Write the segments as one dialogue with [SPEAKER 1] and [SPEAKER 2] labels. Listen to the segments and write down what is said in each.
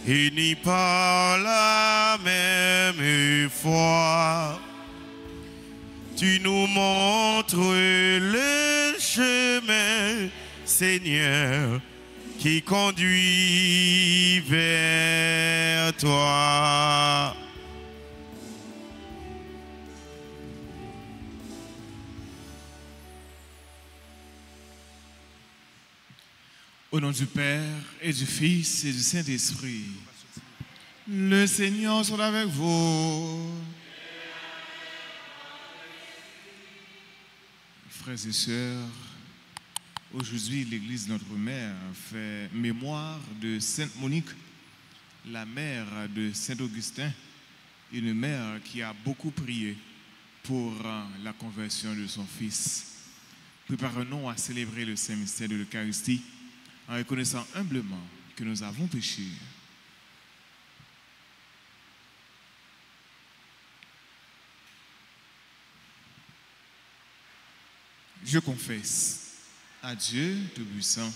[SPEAKER 1] unis par la même foi. Tu nous montres le chemin, Seigneur, qui conduit vers toi.
[SPEAKER 2] Au nom du Père et du Fils et du Saint-Esprit, le Seigneur soit avec vous. Frères et sœurs, aujourd'hui l'Église Notre Mère fait mémoire de Sainte Monique, la mère de Saint-Augustin, une mère qui a beaucoup prié pour la conversion de son fils. Préparons-nous à célébrer le Saint Mystère de l'Eucharistie en reconnaissant humblement que nous avons péché. Je confesse à Dieu Tout-Puissant,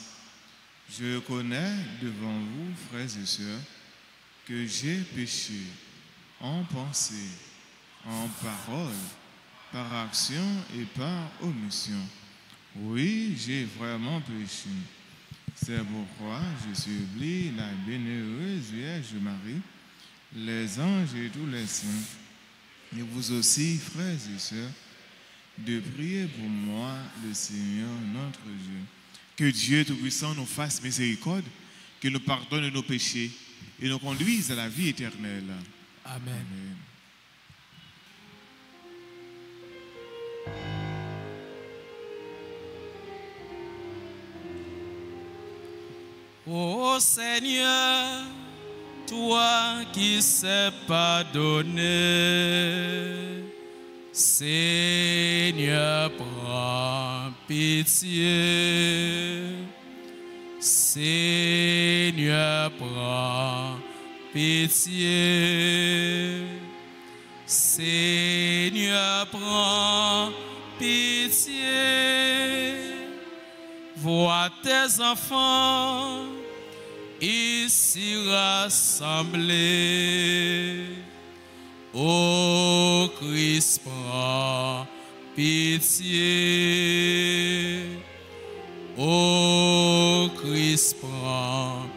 [SPEAKER 2] je reconnais devant vous, frères et sœurs, que j'ai péché en pensée, en parole, par action et par omission. Oui, j'ai vraiment péché. C'est pourquoi je supplie la bienheureuse Vierge Marie, les anges et tous les saints, et vous aussi, frères et sœurs, de prier pour moi, le Seigneur notre Dieu. Que Dieu Tout-Puissant nous fasse miséricorde, qu'il nous pardonne nos péchés et nous conduise à la vie éternelle.
[SPEAKER 3] Amen.
[SPEAKER 2] Amen.
[SPEAKER 3] Ô Seigneur, toi qui sais pardonner, Seigneur, prends pitié. Seigneur, prends pitié. Seigneur, prends pitié. Vois tes enfants ici rassemblés. Ô Christ, prends pitié. Ô Christ, prends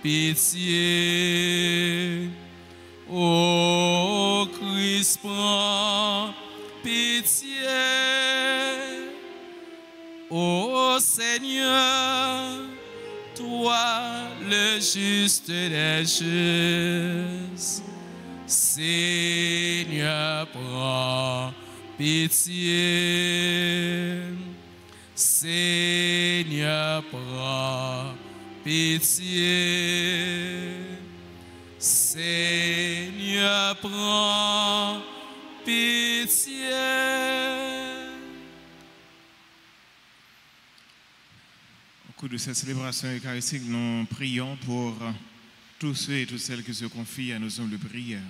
[SPEAKER 3] pitié. Ô Christ, prends pitié. Ô Seigneur, toi le juste des justes, Seigneur, prends pitié. Seigneur, prends pitié. Seigneur, prends pitié.
[SPEAKER 2] Au cours de cette célébration eucharistique, nous prions pour tous ceux et toutes celles qui se confient à nos hommes de prière.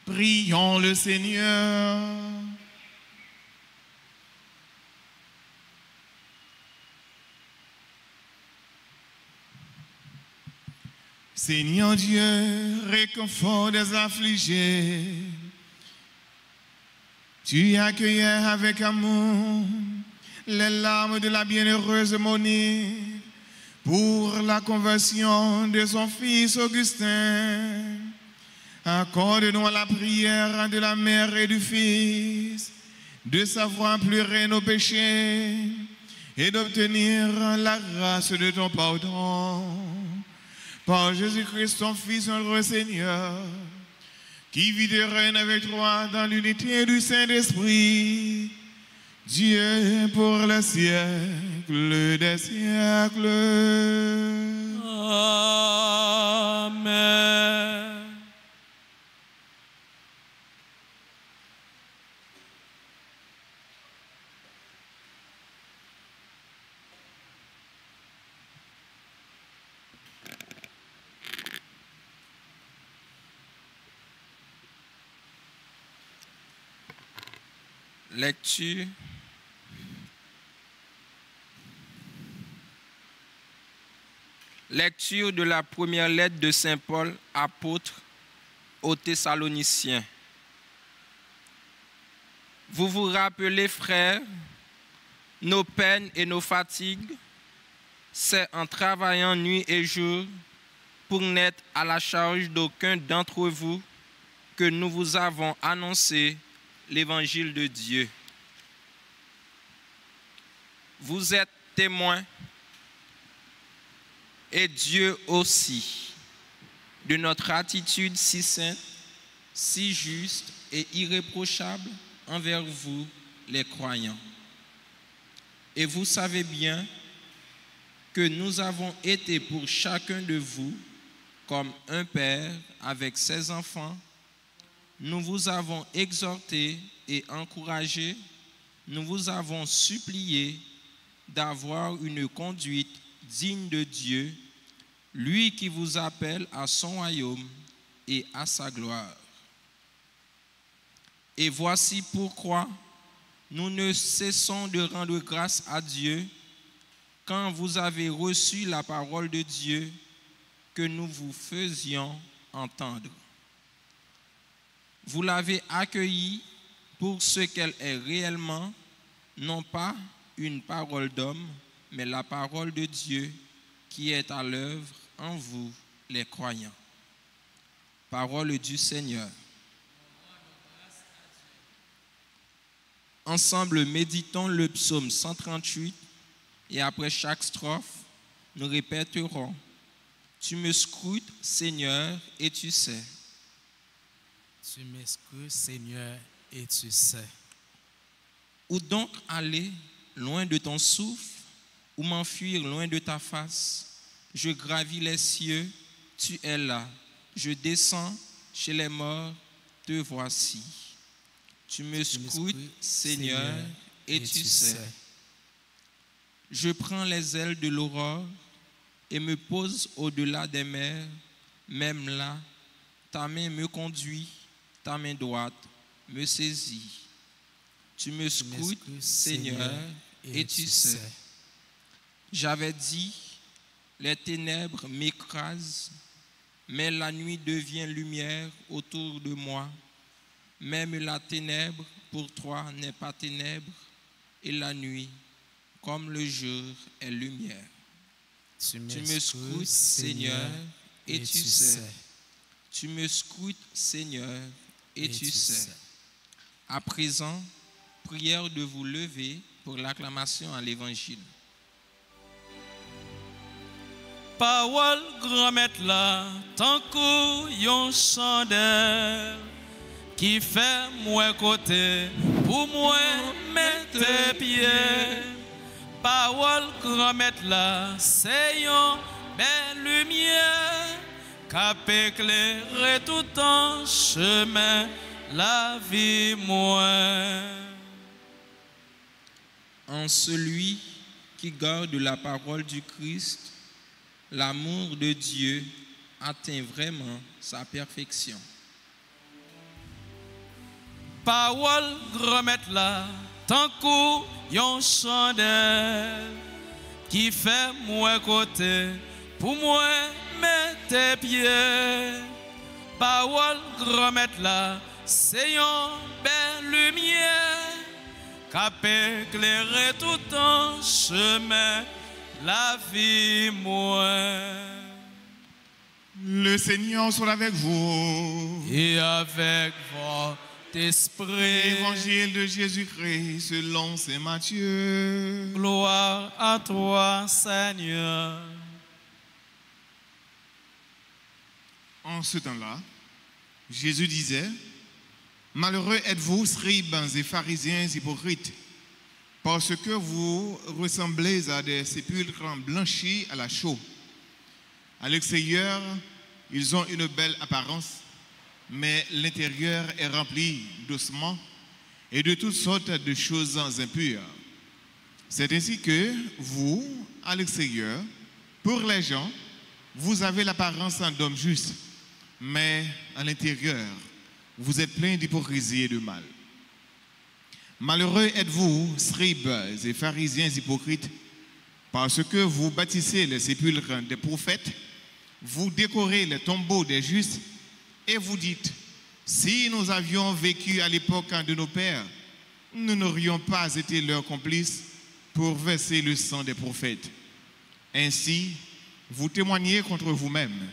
[SPEAKER 2] Prions le Seigneur. Seigneur Dieu, réconfort des affligés, tu accueillais avec amour les larmes de la bienheureuse Monique pour la conversion de son fils Augustin. Accorde-nous à la prière de la mère et du fils de savoir pleurer nos péchés et d'obtenir la grâce de ton pardon. Par Jésus-Christ, ton Fils, notre Seigneur, qui vit et règne avec toi dans l'unité du Saint-Esprit, Dieu pour les siècles des siècles.
[SPEAKER 3] Amen. Lecture
[SPEAKER 4] Lecture de la première lettre de Saint Paul, apôtre aux Thessaloniciens. Vous vous rappelez, frères, nos peines et nos fatigues, c'est en travaillant nuit et jour pour n'être à la charge d'aucun d'entre vous que nous vous avons annoncé l'évangile de Dieu. Vous êtes témoins, et Dieu aussi, de notre attitude si sainte, si juste et irréprochable envers vous, les croyants. Et vous savez bien que nous avons été pour chacun de vous comme un père avec ses enfants. Nous vous avons exhorté et encouragé, nous vous avons supplié d'avoir une conduite digne de Dieu, lui qui vous appelle à son royaume et à sa gloire. Et voici pourquoi nous ne cessons de rendre grâce à Dieu quand vous avez reçu la parole de Dieu que nous vous faisions entendre. Vous l'avez accueillie pour ce qu'elle est réellement, non pas une parole d'homme, mais la parole de Dieu qui est à l'œuvre en vous, les croyants. Parole du Seigneur. Ensemble, méditons le psaume 138 et après chaque strophe, nous répéterons « Tu me scrutes, Seigneur, et tu sais. »
[SPEAKER 3] Tu me scrutes, Seigneur, et tu sais.
[SPEAKER 4] Où donc aller loin de ton souffle, ou m'enfuir loin de ta face? Je gravis les cieux, tu es là. Je descends chez les morts, te voici. Tu me scrutes, Seigneur, et tu sais. Je prends les ailes de l'aurore et me pose au-delà des mers. Même là, ta main me conduit, ta main droite me saisit. Tu me scrutes, Seigneur, et tu sais. J'avais dit, les ténèbres m'écrasent, mais la nuit devient lumière autour de moi. Même la ténèbre pour toi n'est pas ténèbre, et la nuit, comme le jour, est lumière. Tu me scrutes, Seigneur, et tu sais. Tu me scrutes, Seigneur, et tu sais. À présent, prière de vous lever pour l'acclamation à l'Évangile.
[SPEAKER 3] Parole grand maître là, tant qu'on chandelle qui fait moi côté pour moi mettre pieds. Parole grand maître là, c'est une belle lumière qui éclaire tout en chemin la vie moi.
[SPEAKER 4] En celui qui garde la parole du Christ, l'amour de Dieu atteint vraiment sa perfection.
[SPEAKER 3] Parole grand maître là, tant qu'on chandelle qui fait moi côté pour moi mettre pieds. Parole grand maître là, c'est une belle lumière qui éclaire tout en chemin la vie moi.
[SPEAKER 2] Le Seigneur soit avec vous.
[SPEAKER 3] Et avec votre esprit.
[SPEAKER 2] Évangile de Jésus-Christ selon saint Matthieu.
[SPEAKER 3] Gloire à toi, Seigneur.
[SPEAKER 2] En ce temps-là, Jésus disait, « Malheureux êtes-vous, scribes et pharisiens hypocrites, parce que vous ressemblez à des sépulcres blanchis à la chaux. À l'extérieur, ils ont une belle apparence, mais l'intérieur est rempli d'ossements et de toutes sortes de choses impures. C'est ainsi que vous, à l'extérieur, pour les gens, vous avez l'apparence d'hommes justes, mais à l'intérieur, vous êtes pleins d'hypocrisie et de mal. Malheureux êtes-vous, scribes et pharisiens hypocrites, parce que vous bâtissez les sépulcres des prophètes, vous décorez les tombeaux des justes, et vous dites, si nous avions vécu à l'époque de nos pères, nous n'aurions pas été leurs complices pour verser le sang des prophètes. Ainsi, vous témoignez contre vous-même.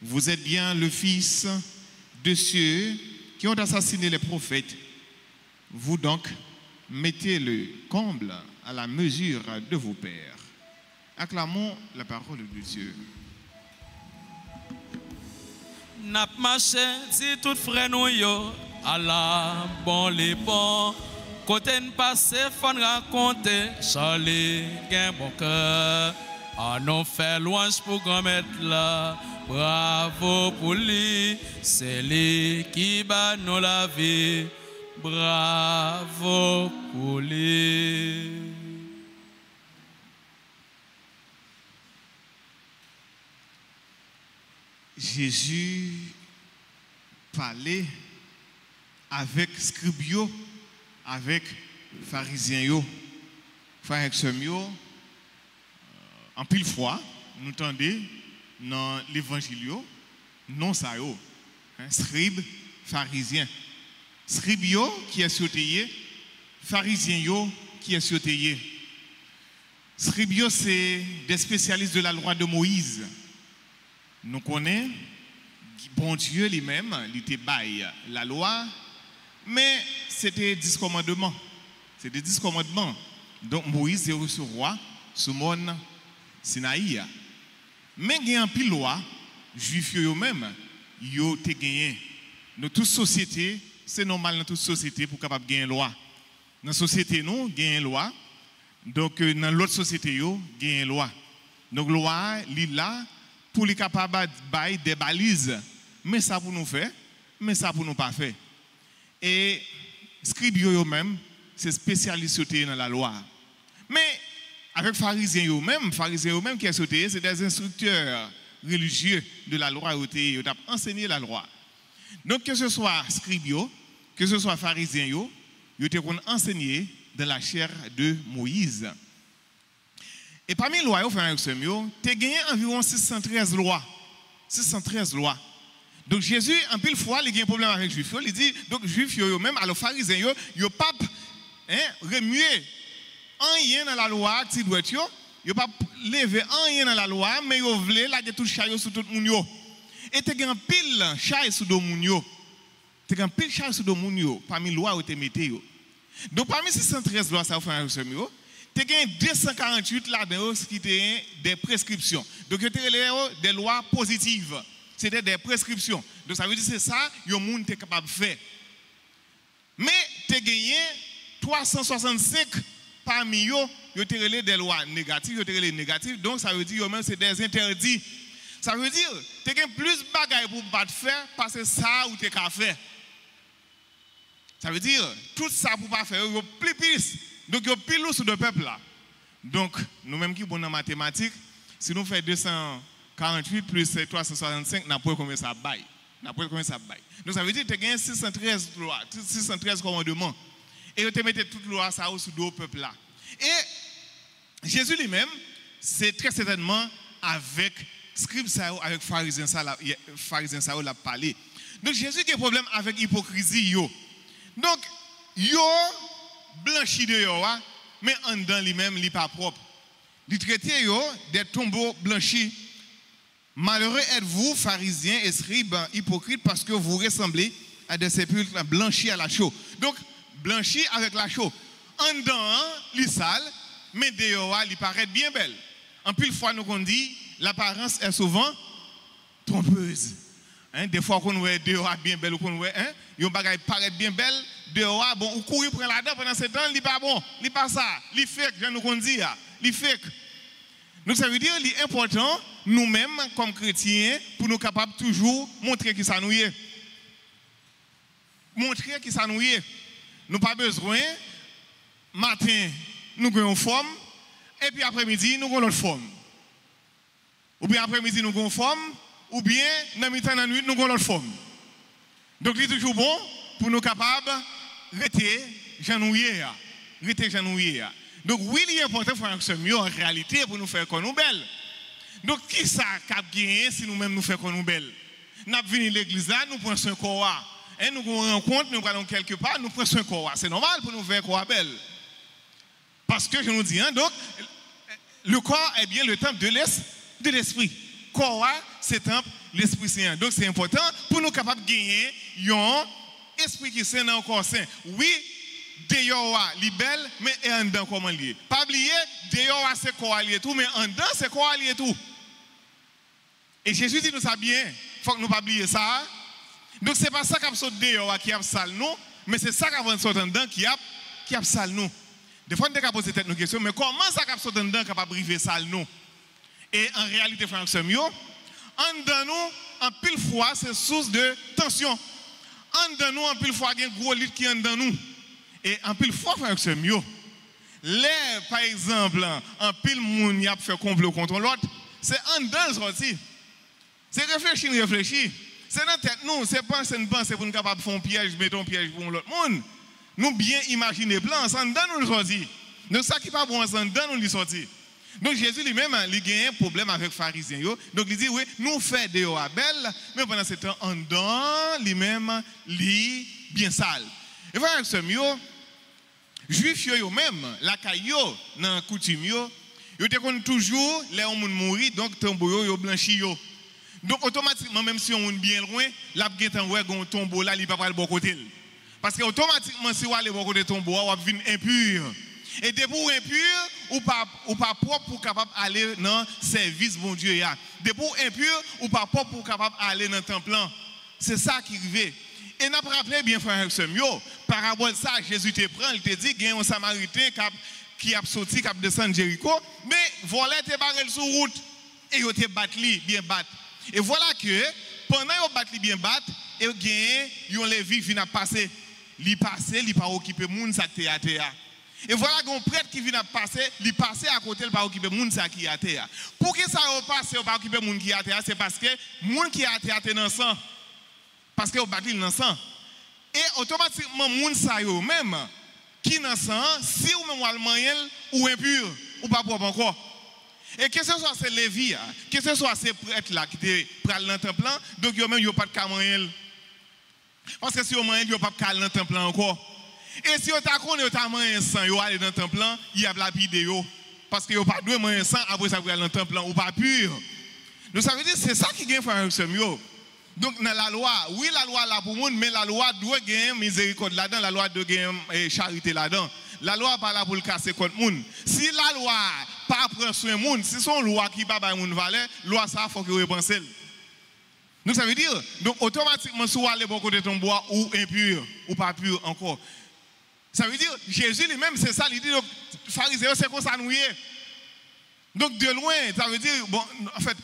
[SPEAKER 2] Vous êtes bien le fils de ceux qui ont assassiné les prophètes. Vous donc, mettez le comble à la mesure de vos pères. Acclamons la parole de Dieu.
[SPEAKER 5] N'a marché si tout frère nous yo à la bon les bons côté n passé faut raconter Charlie gain bon cœur à non faire louange pour grand maître là bravo pour lui c'est lui qui bat nous la vie bravo pour lui.
[SPEAKER 2] Jésus parlait avec scribes, avec pharisiens, frères et sœurs, en pile fois, nous entendons dans l'évangile, non ça yo, scribes, pharisiens. Scribes qui est sauté, pharisiens qui est sauté. Scribes c'est des spécialistes de la loi de Moïse. Nous connaissons, bon Dieu lui-même, il était bail la loi, mais c'était 10 commandements. C'était 10 commandements. Donc Moïse est reçu roi sur mon Sinaï. Mais il y a un pile loi, juifs eux-mêmes, ils ont gagné. Dans toute société, c'est normal dans toute société pour capable gagner une loi. Dans la société, nous, gagne une loi. Donc dans l'autre société, ils gagne une loi. Donc la loi, il est là. Pour les capables de des balises, mais ça pour nous faire, mais ça pour nous pas faire. Et scribes eux-mêmes, c'est spécialiste dans la loi. Mais avec pharisiens eux-mêmes qui sont sautés, c'est des instructeurs religieux de la loi, ils ont enseigné la loi. Donc que ce soit scribes, que ce soit pharisiens, ils ont enseigné de la chair de Moïse. Et parmi les lois, tu as gagné environ 613 lois. 613 lois. Donc Jésus, en pile fois, il a un problème avec les juifs. Il dit, donc les juifs, même, alors les pharisiens, ils n'ont pas remué rien dans la loi, ils n'ont pas levé rien dans la loi, mais ils voulaient la tout chaille sur tout le monde. Et tu as un pile chaille sur le monde. Tu as un pile chaille sur le monde parmi les lois où tu mis. Donc parmi 613 lois, ça fait un peu. Tu as 248 là-dedans qui étaient des prescriptions. Donc, tu as des lois positives. C'était des prescriptions. Donc, ça veut dire que c'est ça que le monde est capable de faire. Mais tu as gagné 365 parmi eux, tu as des lois négatives, donc ça veut dire que c'est des interdits. Ça veut dire que tu as plus de bagages pour ne pas faire parce que ça ou tu as fait. Ça veut dire tout ça pour ne pas faire, plus. Donc, il y a pile sur le peuple là. Donc, nous-mêmes qui sommes en mathématiques, si nous faisons 248 plus 365, nous avons combien ça baille. Donc, ça veut dire que tu as 613 lois, 613 commandements. Et tu mets toute loi ça sur le peuple là. Et Jésus lui-même, c'est très certainement avec scribes, avec pharisiens, ça l'a parlé. Donc, Jésus qui a un problème avec l'hypocrisie. Donc, blanchi de yo, mais en dedans lui-même, il n'est pas propre. Il traite des tombeaux blanchis. Malheureux êtes-vous, pharisiens et scribes hypocrites, parce que vous ressemblez à des sépulcres blanchis à la chaux. Donc, blanchis avec la chaux. En dedans, il est sale, mais dehors, il paraît bien belle. En pile fois, nous on dit, l'apparence est souvent trompeuse. Des fois, qu'on voit dehors bien belle, qu'on voit, yon bagay paraît bien belle, dehors, bon, ou courir prendre la dent pendant ce temps, il n'est pas bon, il n'est pas ça, il est fake, je nous dit, il est fake. Donc ça veut dire qu'il est important, nous-mêmes, comme chrétiens, pour nous capables toujours montrer qui ça nous est. Montrer qui ça nous est. Nous n'avons pas besoin, matin, nous avons une forme, et puis après-midi, nous avons l'autre forme. Ou bien après-midi, nous avons une forme, ou bien, dans le temps de la nuit, nous avons l'autre forme. Donc, il est toujours bon pour nous capables de rester genouillés. Donc, Donc oui, il est important frère mieux en réalité pour nous faire qu'on nous belle. Donc qui ça cap gagner si nous-mêmes nous faisons qu'on nous belle? Nous venons l'église là, nous prenons un corps. Et nous rencontrons, nous allons quelque part, nous prenons un corps. C'est normal pour nous faire corps belle. Parce que je nous dis, hein, donc, le corps est bien le temple de l'esprit. Corps, c'est le temple de l'esprit saint. Donc c'est important pour nous capables de gagner un esprit qui est saint dans le corps saint. Oui, dehors, il est belle, mais en dedans, comment lié? Pas oublier, dehors, c'est corps lié tout, mais en dedans, c'est corps lié tout. Et Jésus dit nous ça bien, il faut que nous ne pas oublier ça. Donc ce n'est pas ça qui a sauté dehors qui a sale nous, mais c'est ça qui a sauté dedans qui a sale nous. Des fois, on a posé cette question, mais comment ça qui a sauté dedans qui a brivé sale nous? Et en réalité, frère Samuel, en dedans nous, en pile fois, c'est source de tension. En dedans nous, en pile fois, il y a un gros lit qui est en dedans nous. Et en pile fois, frère Samuel, les, par exemple, en pile moun y a fait complot contre l'autre, c'est en dedans aussi. C'est réfléchir. C'est dans la tête, nous, c'est penser pour nous capables de faire un piège, mettre un piège pour l'autre monde. Nous bien imaginer plan, c'est dedans nous le sortir. Donc ça qui n'est pas bon, c'est dedans nous le sortir. Donc Jésus lui-même, il a un problème avec les pharisiens. Donc il dit, oui, nous faisons des belles, mais pendant ce temps, en dedans, lui-même, il bien sale. Et voilà, ce mieux, juifs eux-mêmes, la caillou, dans la coutume, ils ont toujours, les gens mourir, donc tombeau, ils blanchi. Donc automatiquement, même si on est bien loin, la un tombeau là, il ne peut pas aller de bon côté. Parce que automatiquement, si on aller de bon côté tombeau, on va venir impur. Et dès pour impur, ou pas propre pour capable aller dans le service bon Dieu. Dès pour impur, ou pas propre pour capable aller dans le temple. C'est ça qui arrive. Et nous rappelons bien, frère Samuel, parabole ça, Jésus te prend, il te dit qu'il y a un Samaritain qui a sorti, qui a descendu Jéricho, mais volé te barrel sur route. Et il te battu, bien battu. Et voilà que pendant qu'ils battent bien battent, et ils ont les vies qui viennent passer. Ils passent, ils ne pas occuper les gens qui sont à terre. Et voilà qu'un prêtre qui vient passer, il passe à côté, il ne pas occuper les gens qui sont à terre. Pour que ça passe, il ne pas occuper les gens qui sont à terre, c'est parce que les gens qui sont à terre sont dans le sang. Parce qu'ils battent dans le sang. Et automatiquement, les gens même qui sont dans le sang, si vous même allemand ou impur, ou pas propre encore. Et que ce soit ces Lévi, que ce soit ces prêtres-là qui étaient prêts dans le temple, donc ils n'ont pas de camoël. Parce que si ils n'ont pas de camoël dans le temple encore. Et si ils ont un sang, ils aller dans le temple, ils ont lapidé. Parce qu'ils n'ont pas de moyen sang, après ça, ils aller dans le temple, ou pas pur. Donc ça veut dire que c'est ça qui gagne frère Samuel. Donc dans la loi, oui, la loi là pour le monde, mais la loi doit gagner miséricorde là-dedans, la loi doit gagner charité là-dedans. La loi n'est pas là pour le casser contre le monde. Si la loi pas prendre soin du monde, si son loi qui pas de valeur, loi ça faut que repense. Donc ça veut dire, donc automatiquement si vous allez bon côté ton bois ou impur ou pas pur encore. Ça veut dire Jésus lui-même c'est ça, il dit donc pharisiens c'est comme ça nous y est. Donc de loin, ça veut dire bon en fait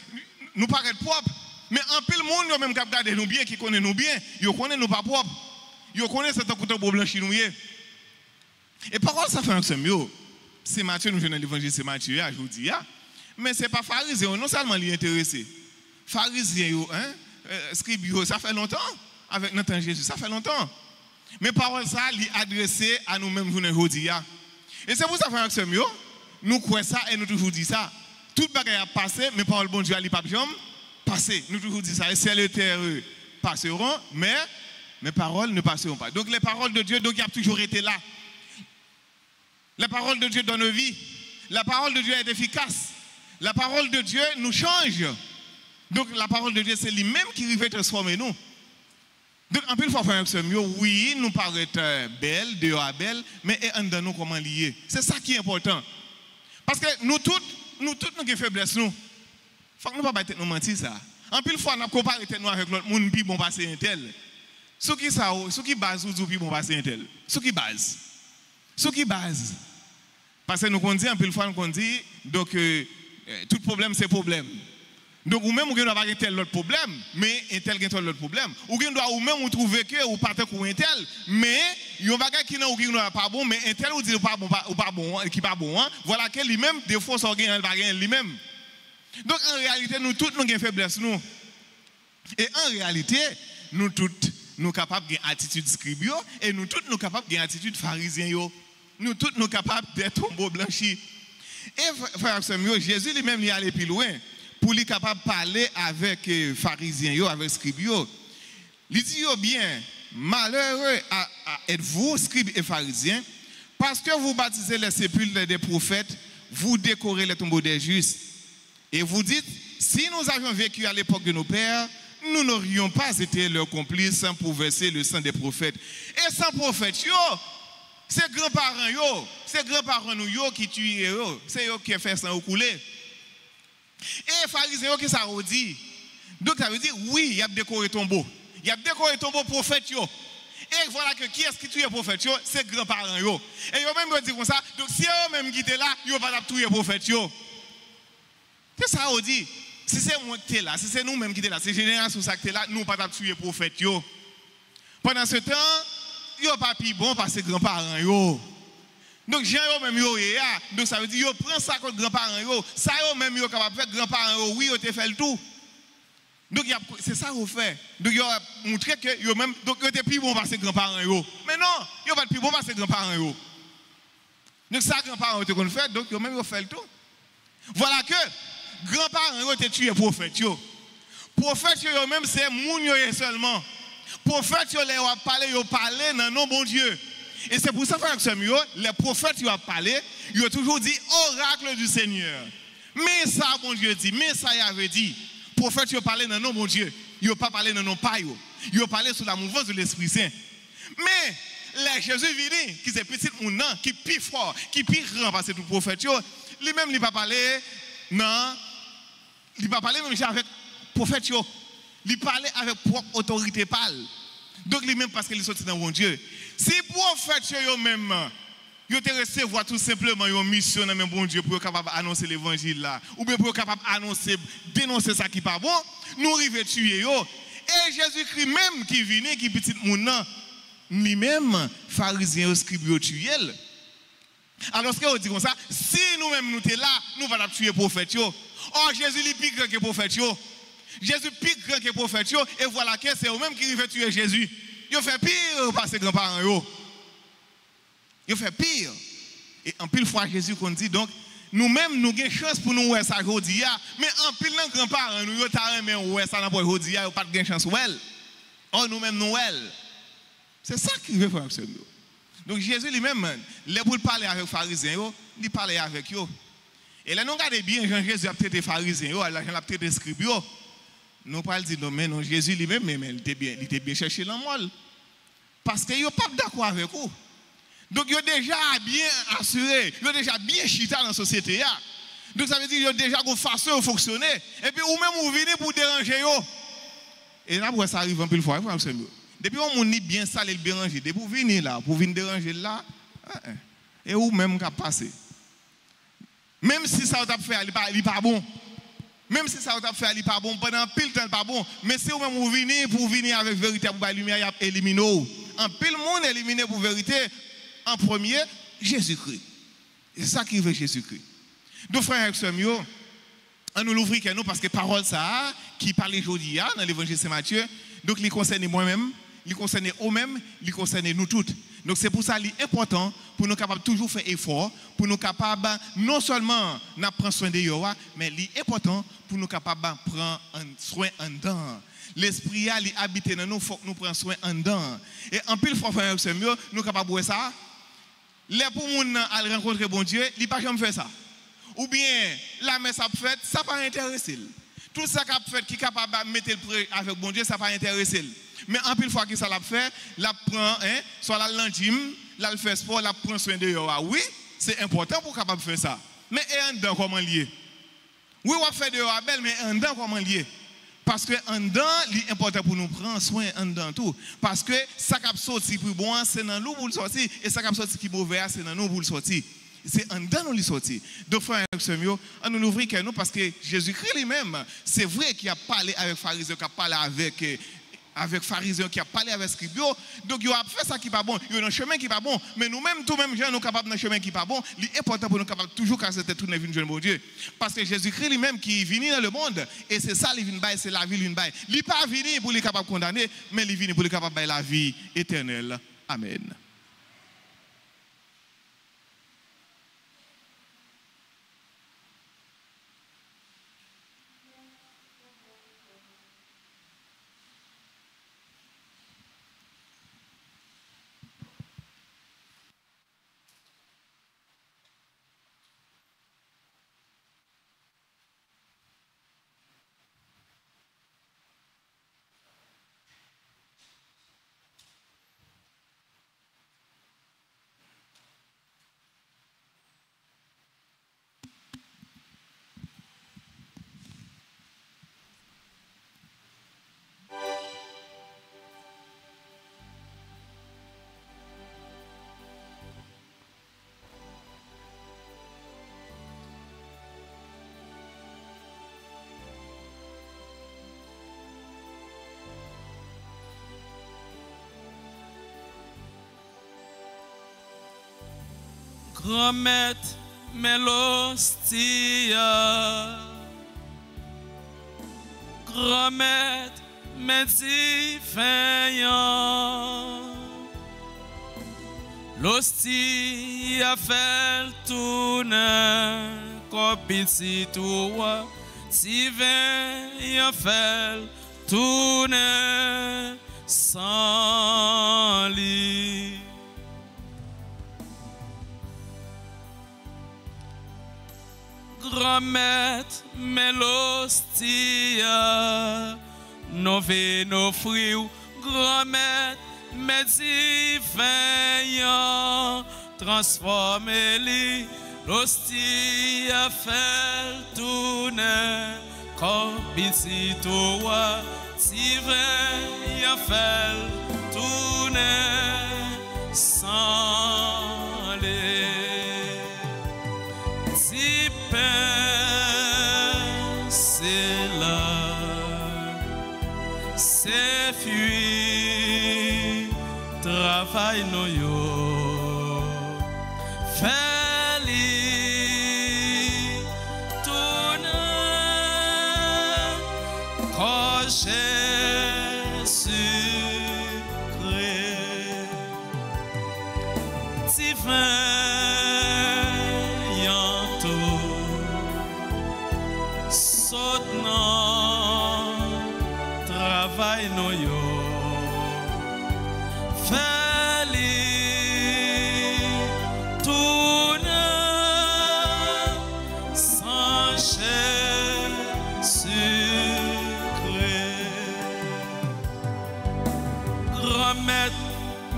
[SPEAKER 2] nous paraît propre, mais en pile monde yo même qui regarder nous bien, qui connaît nous bien, yo connaît nous pas propre. Yo connaît cet côté beau blanchi nous y est. Et par ça fait un mieux. C'est Matthieu, nous venons de l'évangile, c'est Matthieu, je vous dis. Mais ce n'est pas pharisien, non seulement il est intéressé. Pharisien, scribe, ça fait longtemps. Avec notre Jésus, ça fait longtemps. Mais parole ça, il est adressé à nous-mêmes, nous aujourd'hui. Et c'est pour ça que c'est mieux. Nous croyons ça et nous toujours dit ça. Tout bagaille a passé, mais parole bon Dieu, il n'est pas passé. Nous toujours dit ça. Et ciel et terre passeront, mais mes paroles ne passeront pas. Donc les paroles de Dieu, donc il a toujours été là. La parole de Dieu dans nos vies. La parole de Dieu est efficace. La parole de Dieu nous change. Donc la parole de Dieu, c'est lui-même qui veut transformer nous. Donc en plus, il faut faire un mieux. Oui, nous paraît belle, dehors belle, mais en dedans nous comment lier. C'est ça qui est important. Parce que nous toutes nous avons faiblesse. Il faut que nous ne pas nous mentir ça. En plus, il faut nous comparer nous avec l'autre monde, puis bon passer un tel. Ce qui base, puis bon passer un tel. Ce qui base. Parce que nous on dit, un peu le fois, nous dit, donc tout problème c'est problème. Donc ou même vous n'avez pas tel autre problème, mais un tel qui a l'autre problème. Ou même vous trouvez que vous partez pour un tel, mais il y a un bagage qui n'est pas bon, mais un tel vous dit pas bon, ou pas bon, qui pas bon. Voilà que lui-même des fois ça gagne lui-même. Donc en réalité nous tous nous avons faiblesse nous. Et en réalité nous tous nous capables d'une attitude scribe et nous tous nous capables d'une attitude pharisien yo. nous tous nous capables d'être tombeaux blanchis. Et frère Jésus lui-même il allait plus loin pour lui capable de parler avec pharisiens, avec scribes. Il dit bien, malheureux êtes-vous, scribes et pharisiens, parce que vous baptisez les sépulcres des prophètes, vous décorez les tombeaux des justes. Et vous dites, si nous avions vécu à l'époque de nos pères, nous n'aurions pas été leurs complices pour verser le sang des prophètes. Et sans prophètes, c'est grands-parents, c'est grands-parents nous qui tuent, c'est eux qui fait sang couler. Et les pharisiens, qui ça dit? Donc ça veut dire, oui, il y a décoré tombeau. Il y a décoré tombeau prophète. Et voilà que qui est-ce qui tue les prophètes? C'est grands-parents. Et eux même dit comme ça, donc si eux même qui étaient là, ils ne vont pas tuer les prophètes. C'est ça qu'on dit. Si c'est moi qui est là, si c'est nous-mêmes qui sommes là, c'est génération ça qui est là, nous ne pouvons pas tuer les prophètes. Pendant ce temps, ils n'ont pas plus bon parce que grands-parents. Donc, j'ai même donc ça veut dire qu'ils prennent ça contre grands-parents. Ça, même ils capable de faire grands-parents. Oui, ils ont fait le tout. Donc, c'est ça qu'on fait. Donc, ils ont montré que ils même, donc, ils étaient plus bons parce que grands-parents. Mais non, ils n'ont pas plus bon parce que grands-parents. Donc, ça, grands-parents ont fait, donc ils ont même fait le tout. Voilà que grands-parents ont tué les prophètes. Les prophètes, même, c'est moun seulement. Les prophètes, ils parlé dans nos bon Dieu. Et c'est pour ça que les prophètes, ils ont parlé, ils ont toujours dit oracle du Seigneur. Mais ça, bon Dieu dit, mais ça, il avait dit. Les prophètes, ils ont parlé dans nos bon Dieu. Ils n'ont pas parlé dans nos pailles. Ils ont parlé sous la mouvance de l'Esprit Saint. Mais, les Jésus venu, qui est petit moun, qui est plus fort, qui est plus grand, parce que tout prophète, lui-même, il n'a pas parlé, non, il n'a pas parlé même avec prophète, il parlait avec propre autorité pâle. Donc, lui-même, parce qu'il est sorti dans mon Dieu. Si prophète, eux-mêmes, ils ont recevoir tout simplement une mission dans mon bon Dieu pour être capable d'annoncer l'évangile là, ou bien pour être capable d'annoncer, dénoncer ça qui n'est pas bon, nous arrivons à tuer. Et Jésus-Christ même qui vient, qui est petit moun, lui-même, pharisien, scribe, tuer. Alors, ce qu'on dit comme ça, si nous-mêmes nous sommes là, nous ne allons pas tuer les prophètes. Oh, Jésus est plus grand que les prophètes. Jésus est plus grand que les prophètes. Et voilà que c'est eux-mêmes qui arrivent tuer Jésus. Ils fait pire par ses grands-parents. Ils fait pire. Et en pile fois, Jésus qu'on dit, donc, nous-mêmes, nous avons chance pour nous voir ça aujourd'hui. Mais en pile, nos grands-parents, nous avons voir ça aujourd'hui. Nous n'avons pas de chance. Oh, nous-mêmes, nous c'est ça qui veut faire absolument. Donc Jésus lui-même, les pour parler avec les pharisiens, il parlait avec eux. Et là, nous regardons bien, Jean-Jésus a traité les pharisiens, il a traité les scribes. Nous ne parlons pas non, mais non, Jésus lui-même, il était bien cherché dans le monde. Parce qu'il n'est pas d'accord avec vous. Donc il est déjà bien assuré, il est déjà bien chita dans la société. Donc ça veut dire qu'il y a déjà une façon de fonctionner. Et puis ou même vous venez pour déranger. Et là, ça arrive un peu de fois. Depuis on est bien salé le déranger. Depuis vous venez là, pour venir déranger là, et ou même qu'à passer. Même si ça t'a fait, il n'est pas bon. Même si ça t'a fait, il n'est pas bon. Pendant pile temps, il n'est pas bon. Mais si vous même vous venez pour venir avec vérité, pour la lumière, il y a éliminé. En pile monde éliminé pour vérité. En premier, Jésus-Christ. C'est ça qui veut Jésus-Christ. Donc, frères et sœurs, on nous l'ouvre nous parce que parole ça, qui parle aujourd'hui dans l'évangile de Saint Matthieu, donc il concerne moi-même, il concerne eux-mêmes, il concerne nous toutes. Donc c'est pour ça qu'il est important pour nous capables toujours faire effort, pour nous capables non seulement de prendre soin de eux, mais il est important pour nous capables de prendre soin en dedans. L'esprit a habité dans nous, il faut que nous prenions soin en dedans. Et en plus, frère, c'est mieux, nous sommes capables de voir ça. Les pour nous aller rencontrer bon Dieu, il ne pas jamais faire ça. Ou bien la messe a fait, ça pas intéressé. Tout ça qu'a fait qui est capable de mettre le prêt avec bon Dieu, ça pas intéressé. Mais en plus fois que ça l'a fait, la prend soit la l'intime, la le fait sport, la prend soin de eux. Oui, c'est important pour capable faire ça. Mais et en dedans comment lié? Oui, on fait de eux belle, mais en dedans comment lié? Parce que en dedans, c'est important pour nous prendre soin en dedans tout. Parce que ça qui a sorti pour bon, c'est dans nous pour le sortir. Et ça qui a sorti qui mauvais, c'est dans nous pour le sortir. C'est en dedans nous le sortir. Donc, frère et sœurs, on nous l'ouvre que nous parce que Jésus-Christ lui-même, c'est vrai qu'il a parlé avec pharisiens, qu'il a parlé avec pharisiens, qui a parlé avec scribes. Donc, il a fait ça qui n'est pas bon. Il y a un chemin qui n'est pas bon. Mais nous-mêmes, tout-mêmes, nous sommes capables d'un chemin qui n'est pas bon. Il est important pour nous capables toujours casser cette tourne vie de bon Dieu. Parce que Jésus-Christ lui-même qui est venu dans le monde, et c'est ça, il vient c'est la vie, il vient. Il n'est pas venu pour les capables de condamner, mais il vient pour les capables de la vie éternelle. Amen.
[SPEAKER 5] Grand-mère, Mélostia. Grand-mère, Médit Feyan. L'hostie a fait le tourner, copie si toi, si vin a fait le tourner sans lit. Grand-mère, Mélostia, nos vins, nos fruits, grand-mère, Médit Feyan, transformez-les, l'hostie a fait tourner, copie si toi, si vin a fait tourner, sans les si pain, c'est là, c'est fui. Travail no yo feli tourner quand Jésus crée divin yanto soutenant travail no yo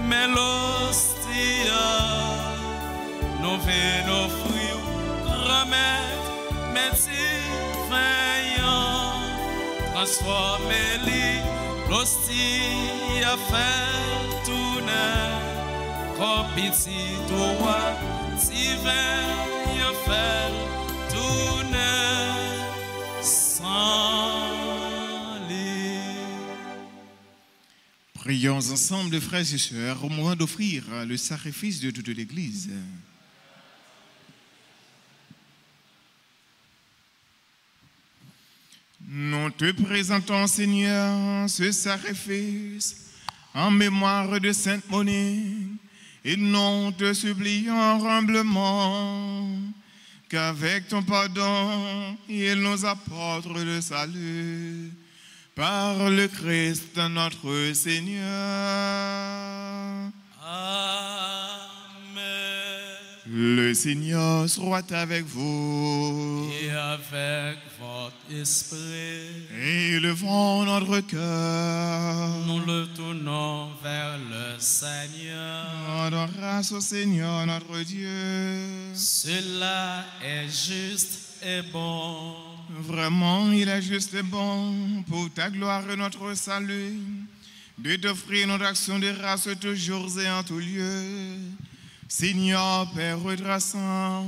[SPEAKER 5] Mélostia, nos vins, nos fruits, grand-mère, Médit Feyan, transformez-les, l'hostie a fait tourner, copie si toi, si vin a fait tourner, sans
[SPEAKER 2] Prions ensemble, frères et sœurs, au moment d'offrir le sacrifice de toute l'Église. Nous te présentons, Seigneur, ce sacrifice en mémoire de Sainte Monique et nous te supplions humblement qu'avec ton pardon, il nous apporte le salut. Par le Christ notre Seigneur.
[SPEAKER 5] Amen.
[SPEAKER 2] Le Seigneur soit avec vous.
[SPEAKER 5] Et avec votre esprit.
[SPEAKER 2] Et élevons notre cœur.
[SPEAKER 5] Nous le tournons vers le Seigneur.
[SPEAKER 2] Rendons grâce au Seigneur notre Dieu.
[SPEAKER 5] Cela est juste et bon.
[SPEAKER 2] Vraiment, il est juste et bon pour ta gloire et notre salut de t'offrir notre action de grâce toujours et en tout lieu. Seigneur, Père redressant,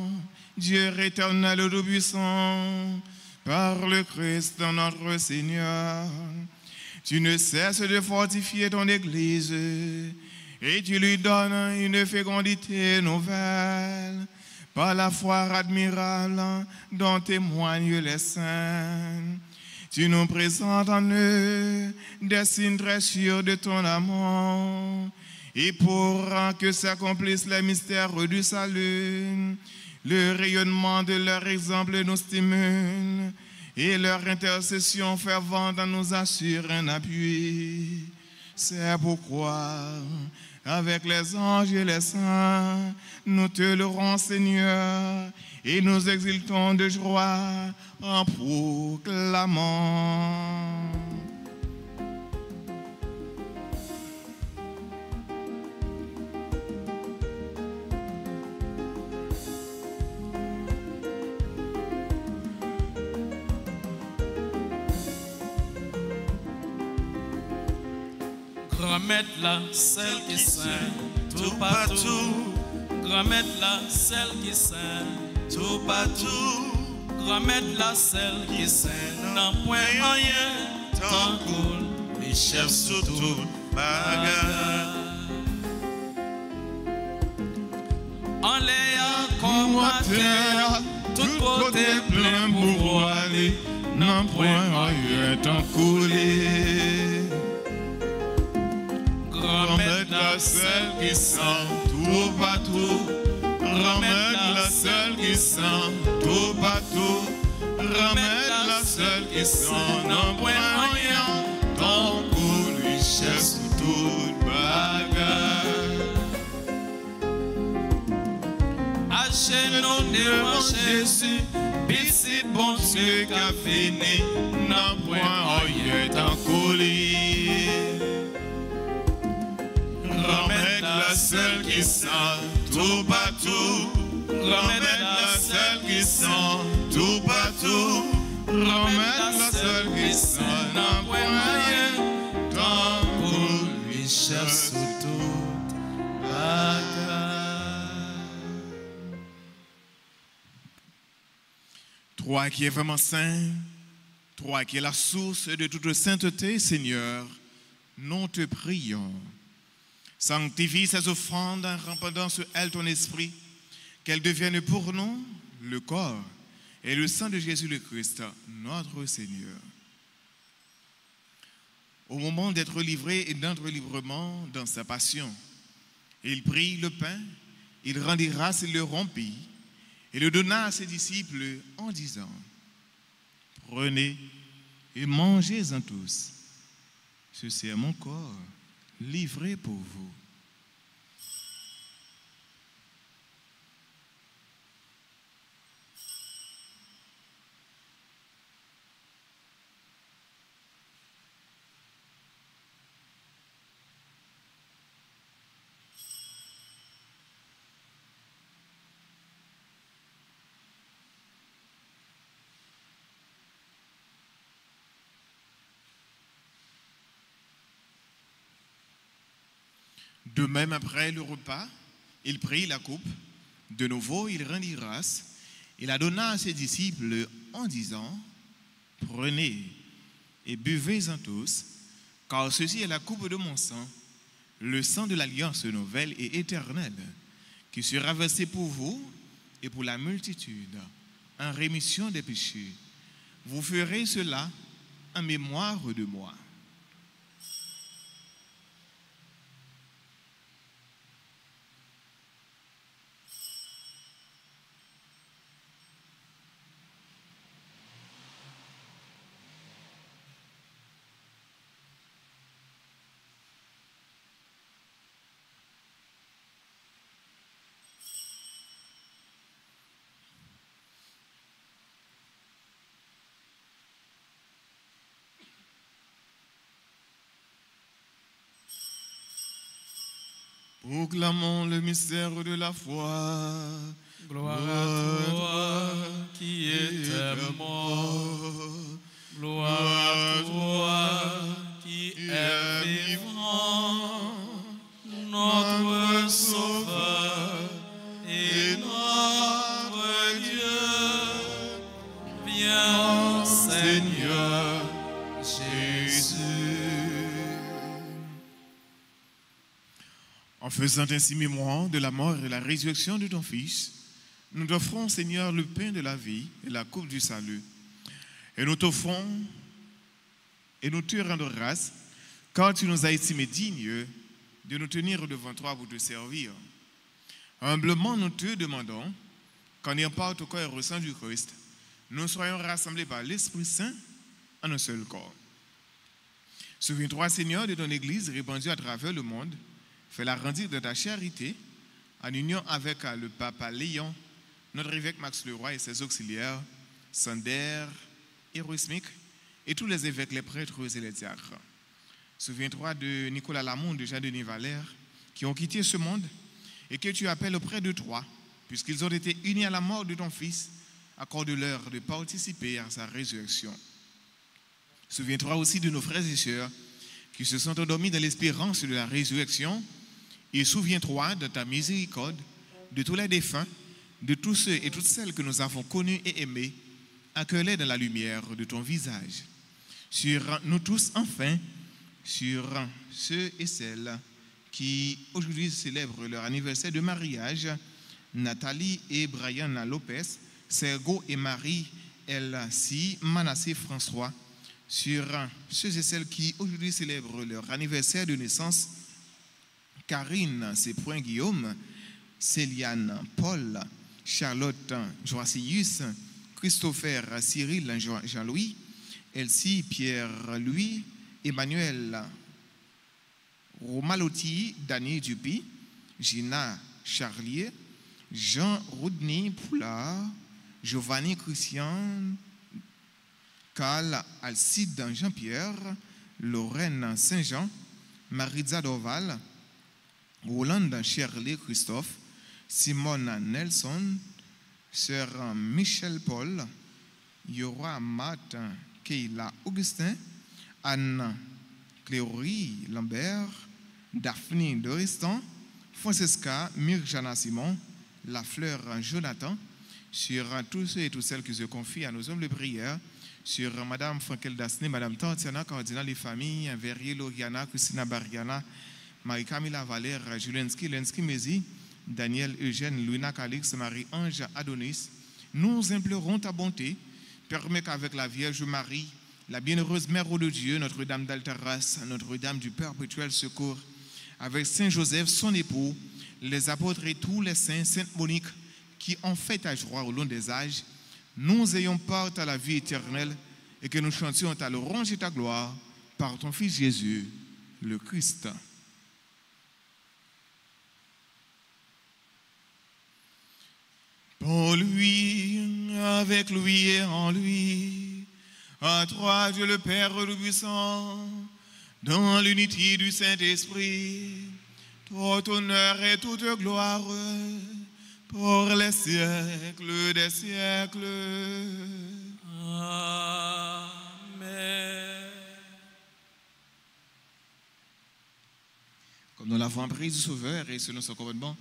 [SPEAKER 2] Dieu éternel et tout-puissant, par le Christ notre Seigneur, tu ne cesses de fortifier ton Église et tu lui donnes une fécondité nouvelle. Par la foi admirable dont témoignent les saints, tu nous présentes en eux des signes très sûrs de ton amour. Et pour que s'accomplissent les mystères du salut, le rayonnement de leur exemple nous stimule et leur intercession fervente nous assure un appui. C'est pourquoi, avec les anges et les saints, nous te louons, Seigneur, et nous exultons de joie en proclamant.
[SPEAKER 5] Grand-mère là, celle qui saint, tout partout. Grand-mère là, celle qui saint, tout partout. Grand-mère là, celle qui saint, n'en point rien, tant cool, les chefs sous tout bagarre. En l'air
[SPEAKER 2] matin, tout côté plein pour aller, non point ailleurs tant coulé. Remède la seule qui sent tout partout, remède la seule qui sent tout partout, remède la seule qui sent non point rien, tant pour lui cherche toute bagarre.
[SPEAKER 5] Achète-nous devant Jésus, petit bon Dieu qui a fini,
[SPEAKER 2] non point ailleurs tant coulé. Remède la seule qui sent tout partout, remède la seule qui sent tout partout, remède la seule qui sent non point rien, tant pour lui cherche toute bagarre. Toi qui es vraiment saint, toi qui es la source de toute sainteté, Seigneur, nous te prions. Sanctifie ces offrandes en répandant sur elles ton esprit, qu'elles deviennent pour nous le corps et le sang de Jésus le Christ, notre Seigneur. Au moment d'être livré et d'entrer librement dans sa passion, il prit le pain, il rendit grâce, il le rompit et le donna à ses disciples en disant: prenez et mangez-en tous. Ceci est mon corps livré pour vous. De même, après le repas, il prit la coupe. De nouveau, il rendit grâce. Il la donna à ses disciples en disant: prenez et buvez-en tous, car ceci est la coupe de mon sang, le sang de l'alliance nouvelle et éternelle, qui sera versé pour vous et pour la multitude, en rémission des péchés. Vous ferez cela en mémoire de moi. Proclamons le mystère de la foi.
[SPEAKER 5] Gloire à toi qui es mort. Gloire à toi qui es vivant. Notre Sauveur et notre Dieu. Viens, Seigneur Jésus.
[SPEAKER 2] En faisant ainsi mémoire de la mort et de la résurrection de ton Fils, nous t'offrons, Seigneur, le pain de la vie et la coupe du salut. Et nous t'offrons et nous te rendons grâce, car tu nous as estimés dignes de nous tenir devant toi pour te servir. Humblement, nous te demandons qu'en ayant part au corps et au sang du Christ, nous soyons rassemblés par l'Esprit Saint en un seul corps. Souviens-toi, Seigneur, de ton Église répandue à travers le monde. Fais-la grandir de ta charité, en union avec le pape Léon, notre évêque Max Leroy et ses auxiliaires, Sander, Hérosmique, et tous les évêques, les prêtres et les diacres. Souviens-toi de Nicolas Lamont, de Jean-Denis Valère, qui ont quitté ce monde et que tu appelles auprès de toi, puisqu'ils ont été unis à la mort de ton Fils, accorde-leur de participer à sa résurrection. Souviens-toi aussi de nos frères et sœurs qui se sont endormis dans l'espérance de la résurrection, et souviens-toi de ta miséricorde, de tous les défunts, de tous ceux et toutes celles que nous avons connus et aimés, accueille-les dans la lumière de ton visage. Sur nous tous, enfin, sur ceux et celles qui aujourd'hui célèbrent leur anniversaire de mariage, Nathalie et Brian Lopez, Sergo et Marie Elsie, Manassé François, sur ceux et celles qui aujourd'hui célèbrent leur anniversaire de naissance, Karine Sépoin Guillaume, Céliane Paul, Charlotte Joassius, Christopher Cyril Jean-Louis, Elsie Pierre-Louis, Emmanuel Romalotti, Dany Dupuis, Gina Charlier, Jean Rodney Poulard, Giovanni Christian, Carl Alcide Jean-Pierre, Lorraine Saint-Jean, Maritza Dorval, Roland Shirley Christophe, Simone Nelson, Sœur Michel Paul, Yora Matt Keila Augustin, Anne Cléorie Lambert, Daphne Doristan, Francesca Mirjana Simon, La Fleur Jonathan, sur tous ceux et toutes celles qui se confient à nos hommes de prière, sur Madame Frankel Dasné, Madame Tantiana, Cardinal les familles, Verrier Loriana, Christina Bariana, Marie-Camilla Valère, Julensky, Lensky Mézi, Daniel Eugène, Louina Calix, Marie-Ange Adonis, nous implorons ta bonté, permets qu'avec la Vierge Marie, la bienheureuse Mère de Dieu, Notre-Dame d'Altaras, Notre-Dame du Perpétuel Secours, avec Saint Joseph, son époux, les apôtres et tous les saints, Sainte Monique, qui ont fait ta joie au long des âges, nous ayons part à la vie éternelle et que nous chantions ta louange et ta gloire par ton Fils Jésus, le Christ. Pour lui, avec lui et en lui, à toi Dieu le Père Tout-Puissant, dans l'unité du Saint-Esprit, tout honneur et toute gloire pour les siècles des siècles.
[SPEAKER 5] Amen.
[SPEAKER 2] Comme nous l'avons appris du Sauveur et selon son commandement,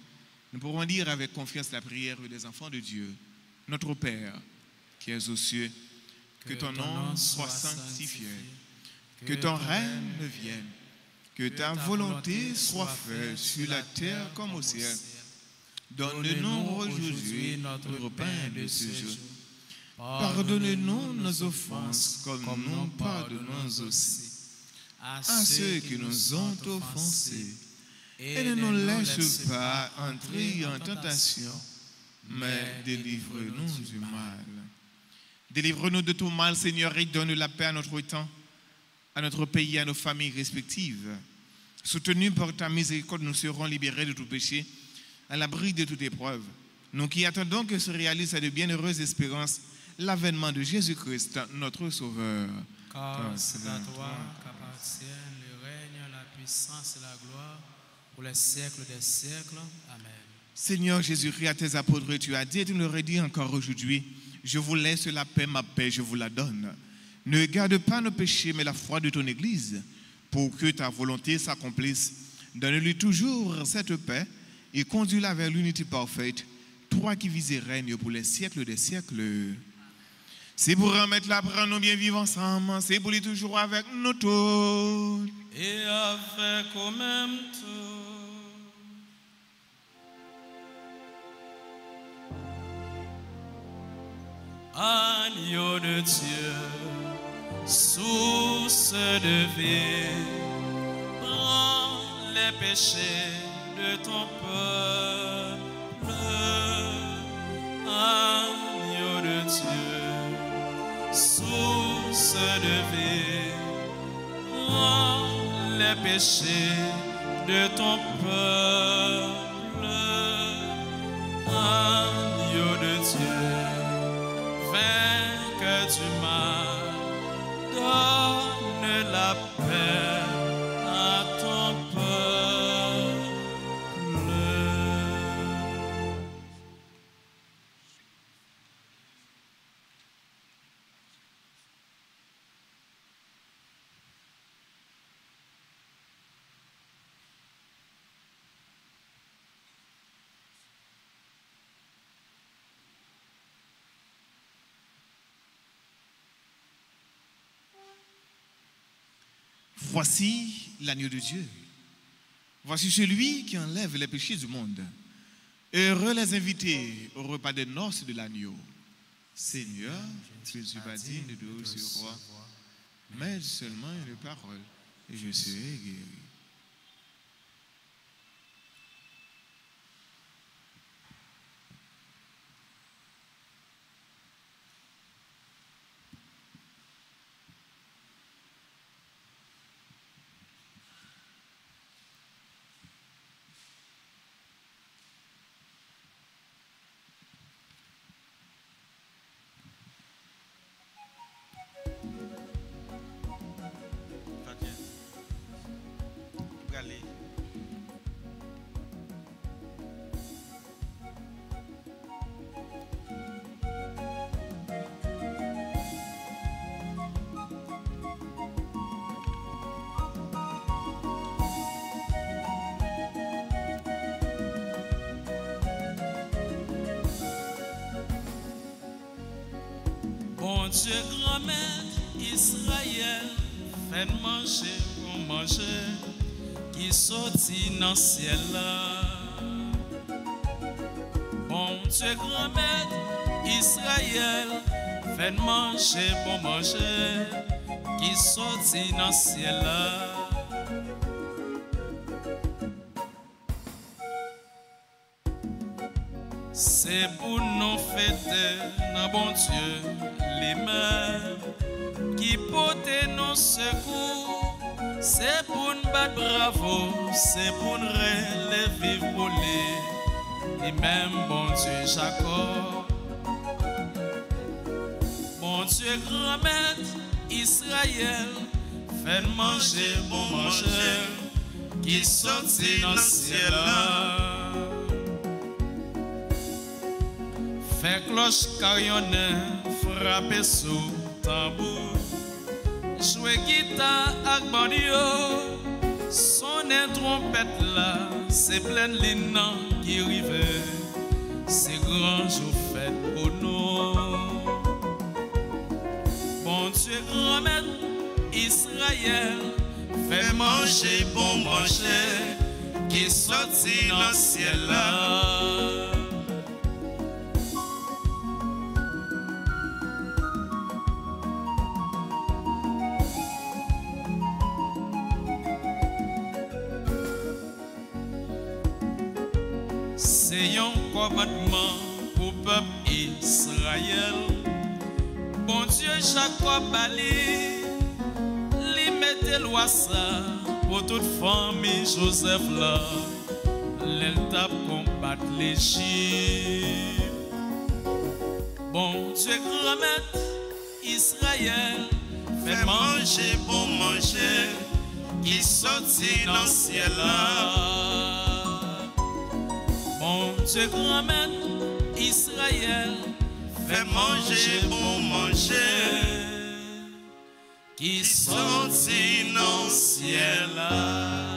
[SPEAKER 2] nous pourrons dire avec confiance la prière des enfants de Dieu. Notre Père, qui es aux cieux, que ton nom soit sanctifié, que ton règne vienne, que ta volonté soit faite sur la terre comme au ciel. Donne-nous aujourd'hui notre pain de ce jour. Pardonne-nous nos offenses comme nous pardonnons aussi à ceux qui nous ont offensés. Et ne nous laisse pas entrer en tentation, mais délivre-nous du mal. Délivre-nous de tout mal, Seigneur, et donne la paix à notre temps, à notre pays, à nos familles respectives. Soutenus par ta miséricorde, nous serons libérés de tout péché, à l'abri de toute épreuve. Nous qui attendons que se réalise à de bienheureuses espérances l'avènement de Jésus-Christ, notre Sauveur.
[SPEAKER 5] Car c'est à toi qu'appartiennent le règne, la puissance et la gloire pour les siècles des siècles. Amen.
[SPEAKER 2] Seigneur Jésus-Christ, à tes apôtres, tu as dit et tu nous redis encore aujourd'hui, je vous laisse la paix, ma paix, je vous la donne. Ne garde pas nos péchés, mais la foi de ton Église, pour que ta volonté s'accomplisse. Donne-lui toujours cette paix et conduis-la vers l'unité parfaite, toi qui vis et règnes pour les siècles des siècles. C'est pour remettre la paix, nous bien vivre ensemble, c'est pour lui toujours avec nous tous.
[SPEAKER 5] Et avec au même temps. Agneau de Dieu, source de vie, prends les péchés de ton peuple. Agneau de Dieu, source de vie, prends les péchés de ton peuple. Agneau de Dieu, vainqueur du mal, donne la paix à ton peuple.
[SPEAKER 2] Voici l'agneau de Dieu. Voici celui qui enlève les péchés du monde. Heureux les invités au repas des noces de l'agneau. Seigneur, je ne suis pas digne de ce roi, mais seulement une parole, et je serai guéri.
[SPEAKER 5] Bon Dieu, grand-mère Israël, faites manger pour manger, qui sortit dans le ciel là. Bon Dieu, grand-mère Israël, faites manger pour manger, qui sortit dans le ciel là. C'est pour nous fêter, nos bon Dieu, les mêmes qui portent nos secours. C'est pour nous battre bravo, c'est pour nous relever pour les mêmes, bon Dieu, Jacob. Bon Dieu, grand-mère Israël, faites manger pour manger, qui sortit dans le ciel là. Fait cloche carillonnée, frappez sous tambour, jouer guitare avec bandio, sonner trompette là, c'est plein ligne qui arrive, c'est grand jour fête pour nous. Bon Dieu, grand-mère Israël, fait manger bon manger, qui sortit dans le ciel là. C'est un commandement pour le peuple Israël. Bon Dieu, Jacob Ali, lui mette loi ça pour toute famille Joseph là. L'étape combattre l'Égypte. Bon Dieu, grand-mère Israël, fait manger pour manger, qui sortit dans le ciel là. Bon Dieu, grand-mère Israël, fait manger pour manger, qui sortit dans le ciel là.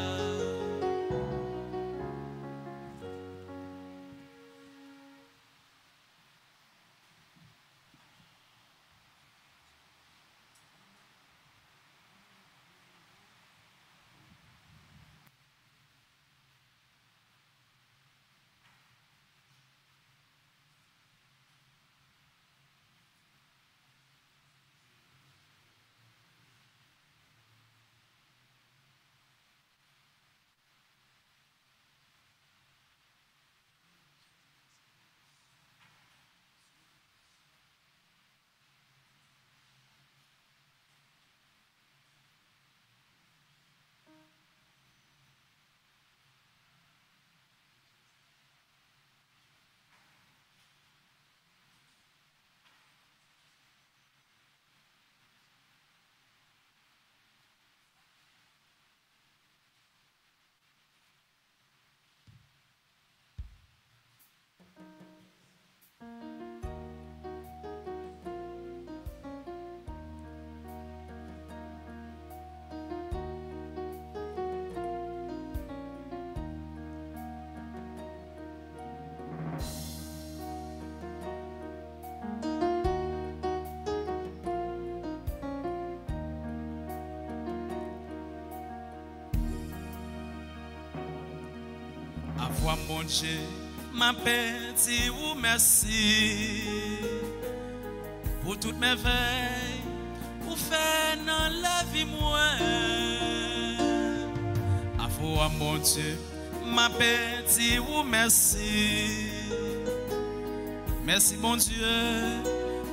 [SPEAKER 5] Avoir mon Dieu ma paix, dis ou merci pour toutes mes veilles, pour faire dans la vie moi. À vous, mon Dieu, ma paix, dis ou merci. Merci, mon Dieu,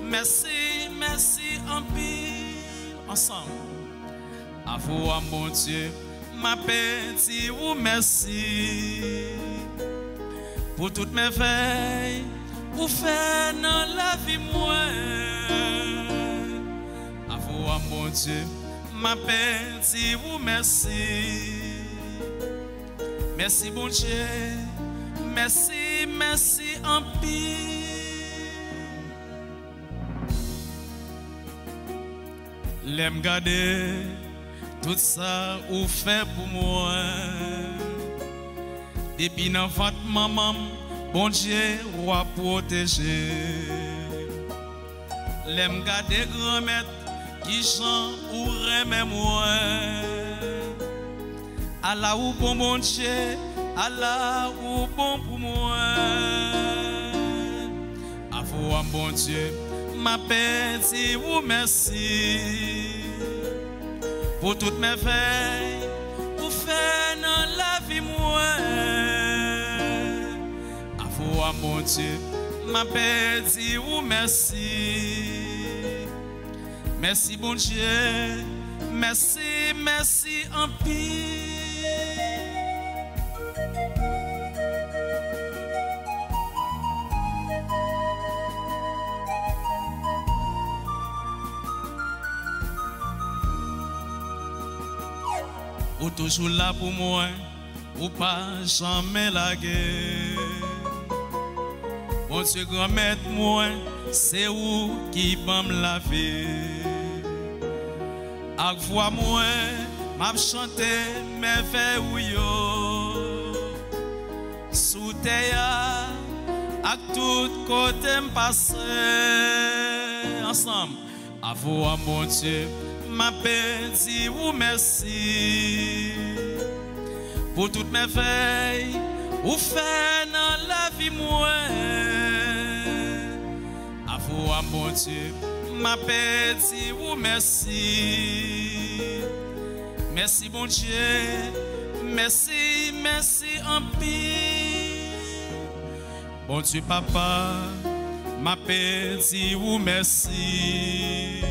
[SPEAKER 5] merci, merci en pile, ensemble. À vous, mon Dieu, ma paix, dis ou merci pour toutes mes veilles, pour faire dans la vie moi. À vous, mon Dieu, ma paix, dis ou merci. Merci, bon Dieu, merci, merci en pile. L'aime garder tout ça ou fait pour moi. Depuis dans votre maman, bon Dieu, roi protégé. L'aime garder grand-mère qui chante ou remet moi. Allah ou bon Dieu, Allah ou bon pour moi. À vous, bon Dieu, ma paix, dis ou merci pour toutes mes veilles, pour faire dans la vie moi. À vous, mon Dieu, ma paix, dis ou merci. Merci, bon Dieu, merci, merci en pile. Ou toujours là pour moi, ou pas jamais laguer. Bon Dieu, grand-mère, moi, c'est où qui va me laver. Avec voix moi, m'a chanter mes veilles sous terre, à tout côté me passer ensemble. À vous, mon Dieu, ma paix, dis ou merci pour toutes mes veilles, ou faire dans la vie moi. À vous, mon Dieu, ma paix, dis ou merci. Merci, bon Dieu, merci, merci en pile. Bon Dieu, papa, ma paix, dis ou merci.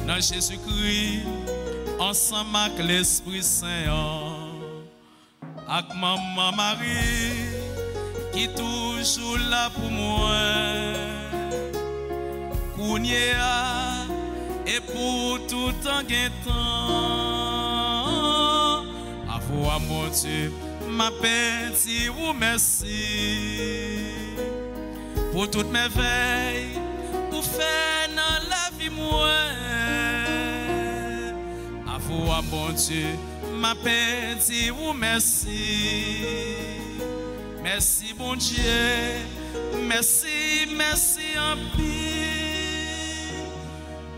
[SPEAKER 5] Dans Jésus-Christ, ensemble avec l'Esprit Saint, avec maman Marie, qui est toujours là pour moi. Kounia et pour tout en temps. À vous, mon Dieu, ma paix, dis ou merci pour toutes mes veilles, pour faire dans la vie moi. À vous, mon Dieu, ma paix, dis ou merci. Merci, bon Dieu, merci, merci en pile.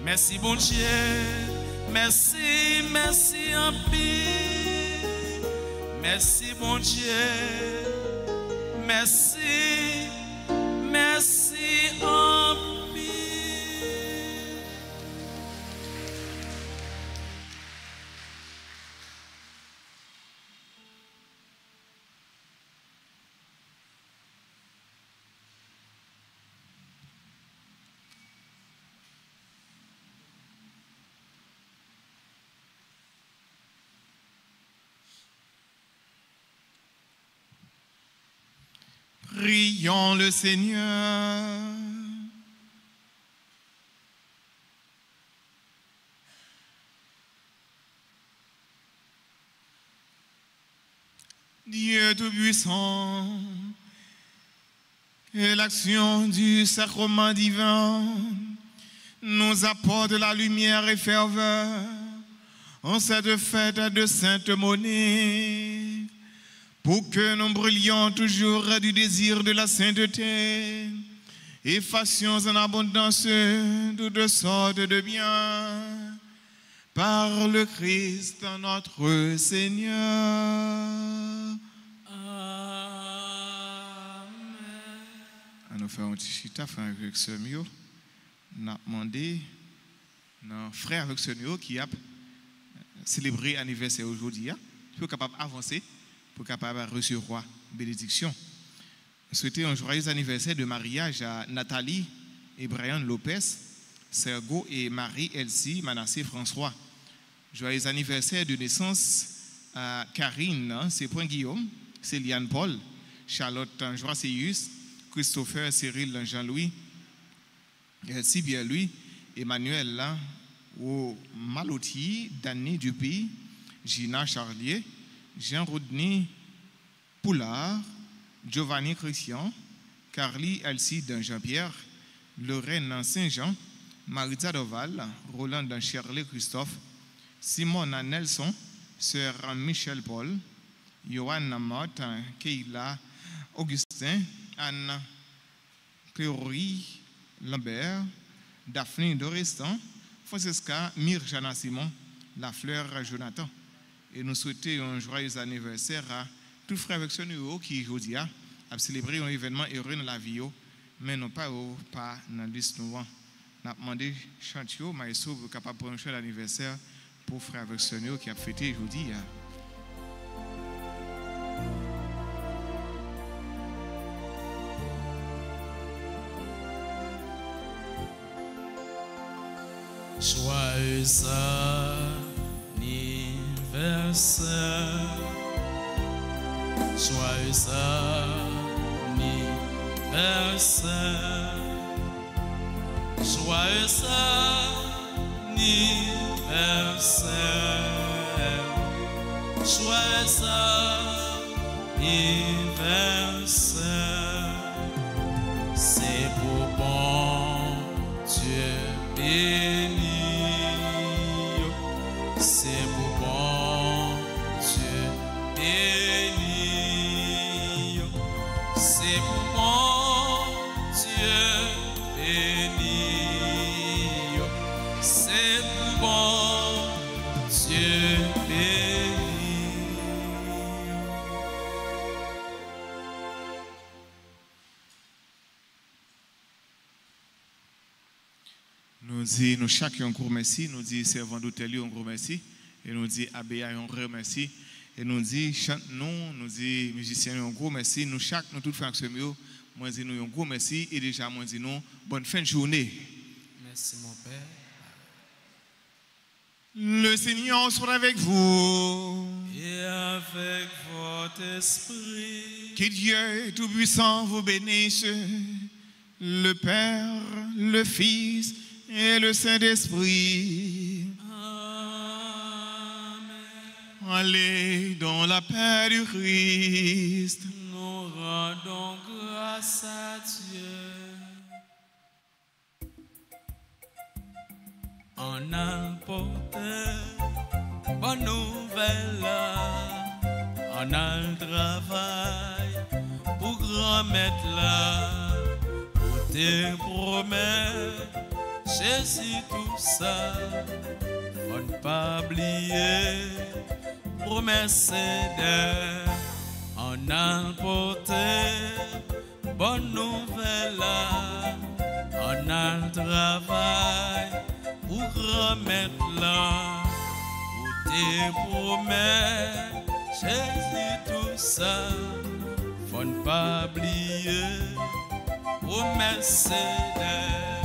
[SPEAKER 5] Merci, bon Dieu, merci, merci en pile. Merci, bon Dieu, merci, merci en pile.
[SPEAKER 2] Prions le Seigneur. Dieu Tout-Puissant, et l'action du sacrement divin nous apporte la lumière et ferveur en cette fête de Sainte Monique, pour que nous brillions toujours du désir de la sainteté et fassions en abondance toutes sortes de biens par le Christ notre Seigneur.
[SPEAKER 5] Amen.
[SPEAKER 2] faire un petit chita, frère avec sœur Mio. N'a demandé nos frères avec sœur Mio qui a célébré l'anniversaire aujourd'hui, pour capable avancer, pour capable recevoir bénédiction. Souhaiter un joyeux anniversaire de mariage à Nathalie et Brian Lopez, Sergo et Marie-Elsie Manassé François. Joyeux anniversaire de naissance à Karine, c'est Point Guillaume, Céliane Paul, Charlotte Joaséus, Christopher Cyril Jean-Louis, Elsie Pierre-Louis, Emmanuel ou Malotti, Danny Dupuis, Gina Charlier, Jean-Rodney Poulard, Giovanni Christian, Carly Elsie Jean-Pierre, Lorraine Saint-Jean, Marita Doval, Roland Shirley Christophe, Simone Nelson, Sœur Michel Paul, Johan Mott, Keila Augustin, Anne Cléorie Lambert, Daphne Dorestan, Francesca Mirjana Simon, La Fleur Jonathan. Et nous souhaitons un joyeux anniversaire à tous les frères avec ce nouveau qui aujourd'hui a célébré un événement heureux dans la vie, mais non pas dans la liste noire. Nous avons demandé Chantio, Maïso, pour capable de prendre l'anniversaire pour frère avec ce nouveau qui a fêté aujourd'hui.
[SPEAKER 5] Joyeux anniversaire, joyeux anniversaire, joyeux anniversaire, joyeux anniversaire, c'est pour bon Dieu béni. C'est pour bon Dieu béni. C'est pour bon Dieu béni. C'est pour bon Dieu béni.
[SPEAKER 2] Nous disons, nous chacun un gros merci, nous disons, servant d'hôtel, un gros merci, et nous disons, Abéa, un gros merci, et nous disons, chante-nous, nous disons, musiciens, un gros merci, nous chaque, nous tous frères, moi, dis nous un gros merci, et déjà, moi, dis nous, bonne fin de journée.
[SPEAKER 3] Merci, mon Père.
[SPEAKER 2] Le Seigneur soit avec vous.
[SPEAKER 5] Et avec votre esprit.
[SPEAKER 2] Que Dieu Tout-Puissant vous bénisse, le Père, le Fils et le Saint-Esprit.
[SPEAKER 5] Amen.
[SPEAKER 2] Allez dans la paix du Christ.
[SPEAKER 5] Nous rendons grâce à Dieu. On a porté bonne nouvelle. On a le travail pour grand-mettre là. Pour tes promesses, Jésus tout ça. On ne pas oublier, promesse d'aide. On a porté bonne nouvelle. On a le travail pour remettre là. Pour tes promesses, Jésus tout ça. Faut ne pas oublier, promesse d'aide.